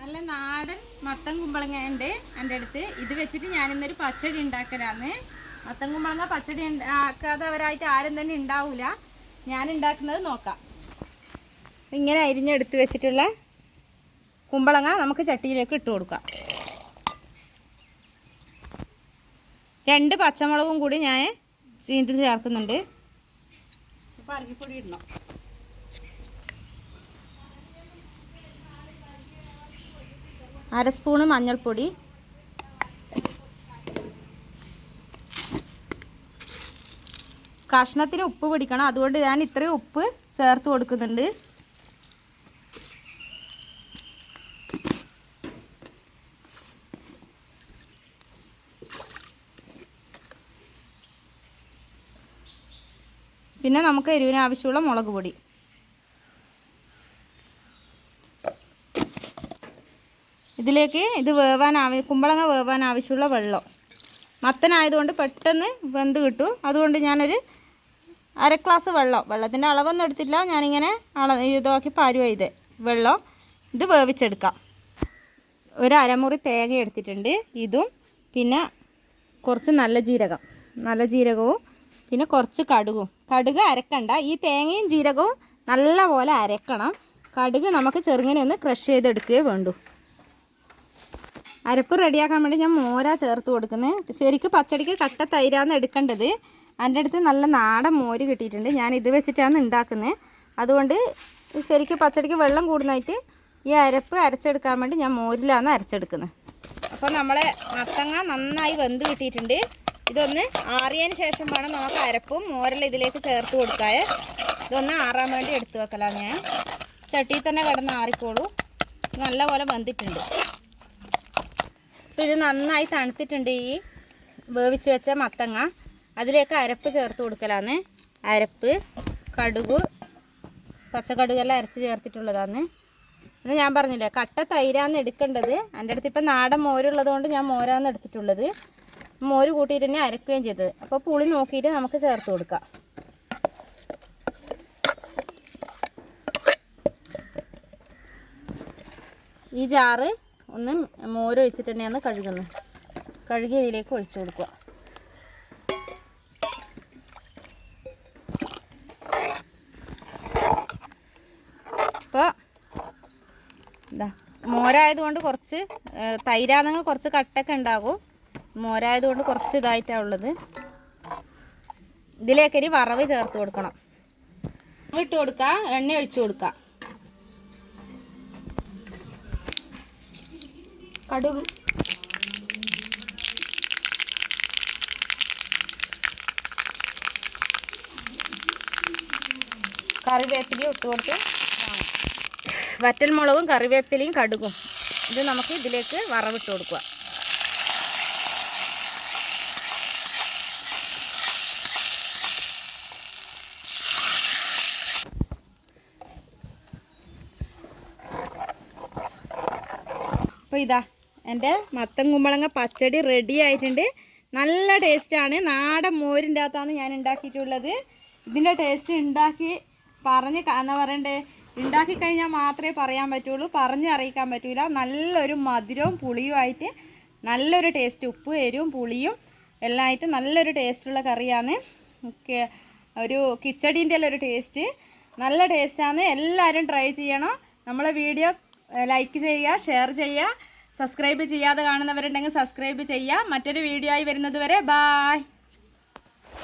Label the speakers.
Speaker 1: നല്ല നാടൻ മത്തൻ കുമ്പളങ്ങ ഉണ്ട് എൻ്റെ അടുത്ത്. ഇത് വെച്ചിട്ട് ഞാനിന്നൊരു പച്ചടി ഉണ്ടാക്കലാന്ന്. മത്തൻ കുമ്പളങ്ങ പച്ചടി ആക്കാത്തവരായിട്ട് ആരും തന്നെ ഉണ്ടാവില്ല. ഞാൻ ഉണ്ടാക്കുന്നത് നോക്കാം. ഇങ്ങനെ അരിഞ്ഞെടുത്ത് വെച്ചിട്ടുള്ള കുമ്പളങ്ങ നമുക്ക് ചട്ടിയിലേക്ക് ഇട്ട് കൊടുക്കാം. 2 പച്ചമുളകും കൂടി ഞാൻ ചീന്തി ചേർക്കുന്നുണ്ട്.
Speaker 2: അരിപ്പൊടി ഇടണം.
Speaker 1: അര സ്പൂണ് മഞ്ഞൾപ്പൊടി, കഷ്ണത്തിന് ഉപ്പ് പിടിക്കണം. അതുകൊണ്ട് ഞാൻ ഇത്രയും ഉപ്പ് ചേർത്ത് കൊടുക്കുന്നുണ്ട്. പിന്നെ നമുക്ക് എരിവിന് ആവശ്യമുള്ള മുളക് പൊടി. ഇതിലേക്ക് കുമ്പളങ്ങ വേവാൻ ആവശ്യമുള്ള വെള്ളം. മത്തനായതുകൊണ്ട് പെട്ടെന്ന് വെന്ത് കിട്ടും. അതുകൊണ്ട് ഞാനൊരു 1/2 ഗ്ലാസ് വെള്ളത്തിൻ്റെ അളവൊന്നും എടുത്തില്ല. ഞാനിങ്ങനെ ഇതാക്കി പാരുവ വെള്ളം. ഇത് വേവിച്ചെടുക്കാം. ഒരു അരമുറി തേങ്ങ എടുത്തിട്ടുണ്ട്. ഇതും പിന്നെ കുറച്ച് നല്ല ജീരകവും പിന്നെ കുറച്ച് കടുക് അരക്കണ്ട. ഈ തേങ്ങയും ജീരകവും നല്ല പോലെ അരക്കണം. കടുക് നമുക്ക് ചെറുങ്ങനെ ഒന്ന് ക്രഷ് ചെയ്തെടുക്കുകയേ വേണ്ടൂ. അരപ്പ് റെഡിയാക്കാൻ വേണ്ടി ഞാൻ മോരാ ചേർത്ത് കൊടുക്കുന്നത്. ശരിക്കും പച്ചടിക്ക് കട്ട തൈരാന്ന് എടുക്കേണ്ടത്. എൻ്റെ അടുത്ത് നല്ല നാടൻ മോര് കിട്ടിയിട്ടുണ്ട്. ഞാൻ ഇത് വെച്ചിട്ടാണ് ഉണ്ടാക്കുന്നത്. അതുകൊണ്ട് ശരിക്കും പച്ചടിക്ക് വെള്ളം കൂടുന്നതായിട്ട് ഈ അരപ്പ് അരച്ചെടുക്കാൻ വേണ്ടി ഞാൻ മോരിലാണ് അരച്ചെടുക്കുന്നത്. അപ്പോൾ നമ്മളെ മത്തങ്ങ നന്നായി വെന്ത് കിട്ടിയിട്ടുണ്ട്. ഇതൊന്ന് ആറിയതിന് ശേഷം വേണം നമുക്ക് അരപ്പും മോരെല്ലാം ഇതിലേക്ക് ചേർത്ത് കൊടുക്കാൻ. ഇതൊന്ന് ആറാൻ വേണ്ടി എടുത്ത് വെക്കലാണ് ഞാൻ. ചട്ടിയിൽ തന്നെ കിടന്ന് ആറിക്കോളൂ. നല്ല പോലെ വെന്തിട്ടുണ്ട്. അപ്പോൾ ഇത് നന്നായി തണുത്തിട്ടുണ്ട്. ഈ വേവിച്ച് വെച്ച മത്തങ്ങ അതിലേക്ക് അരപ്പ് ചേർത്ത് കൊടുക്കലാണ്. അരപ്പ്, കടുക്, പച്ചക്കടുകെല്ലാം അരച്ച് ചേർത്തിട്ടുള്ളതാണ്. പിന്നെ ഞാൻ പറഞ്ഞില്ലേ കട്ട തൈരാന്ന് എടുക്കേണ്ടത്. എൻ്റെ അടുത്ത് ഇപ്പം നാടൻ മോരുള്ളത് കൊണ്ട് ഞാൻ മോരാന്ന് എടുത്തിട്ടുള്ളത്. മോര് കൂട്ടിയിട്ട് തന്നെ അരക്കുകയും ചെയ്തത്. അപ്പോൾ പുളി നോക്കിയിട്ട് നമുക്ക് ചേർത്ത് കൊടുക്കാം. ഈ ജാറ് ഒന്ന് മോര് ഒഴിച്ചിട്ട് തന്നെയാണ് കഴുകുന്നത്. കഴുകി ഇതിലേക്ക് ഒഴിച്ചു കൊടുക്കുക. അപ്പോൾ എന്താ മോരായതുകൊണ്ട് കുറച്ച് തൈരാണെങ്കിൽ കുറച്ച് കട്ടൊക്കെ ഉണ്ടാകും. മോരായതുകൊണ്ട് കുറച്ച് ഇതായിട്ടാണ് ഉള്ളത്. ഇതിലേക്കൊരു വറവ് ചേർത്ത് കൊടുക്കണം. ഇട്ട് കൊടുക്കുക, എണ്ണ ഒഴിച്ചു കൊടുക്കുക. കടുക്, കറിവേപ്പിലയും ഇട്ട് കൊടുത്ത് വറ്റൽമുളകും കറിവേപ്പിലയും കടുകും ഇത് നമുക്ക് ഇതിലേക്ക് വറവിട്ട് കൊടുക്കുക. അപ്പോൾ ഇതാ എൻ്റെ മത്തൻ കുമ്പളങ്ങ പച്ചടി റെഡി ആയിട്ടുണ്ട്. നല്ല ടേസ്റ്റാണ്. നാടൻ മോരിൻ്റെ അകത്താണ് ഞാൻ ഉണ്ടാക്കിയിട്ടുള്ളത്. ഇതിൻ്റെ ടേസ്റ്റ് എന്താ പറയണ്ടേ, ഉണ്ടാക്കി കഴിഞ്ഞാൽ മാത്രമേ പറയാൻ പറ്റുള്ളൂ. അറിയിക്കാൻ പറ്റില്ല. നല്ലൊരു മധുരവും പുളിയുമായിട്ട് നല്ലൊരു ടേസ്റ്റ്. ഉപ്പും എരിവും പുളിയും എല്ലാം ആയിട്ട് നല്ലൊരു ടേസ്റ്റുള്ള കറിയാണ്. ഒരു കിച്ചടീൻ്റെ എല്ലാം ഒരു ടേസ്റ്റ്. നല്ല ടേസ്റ്റാണ്. എല്ലാവരും ട്രൈ ചെയ്യണം. നമ്മളെ വീഡിയോ ലൈക്ക് ചെയ്യുക, ഷെയർ ചെയ്യുക. സബ്സ്ക്രൈബ് ചെയ്യാതെ കാണുന്നവരുണ്ടെങ്കിൽ സബ്സ്ക്രൈബ് ചെയ്യുക. മറ്റൊരു വീഡിയോ ആയി വരുന്നത് വരെ ബായ്.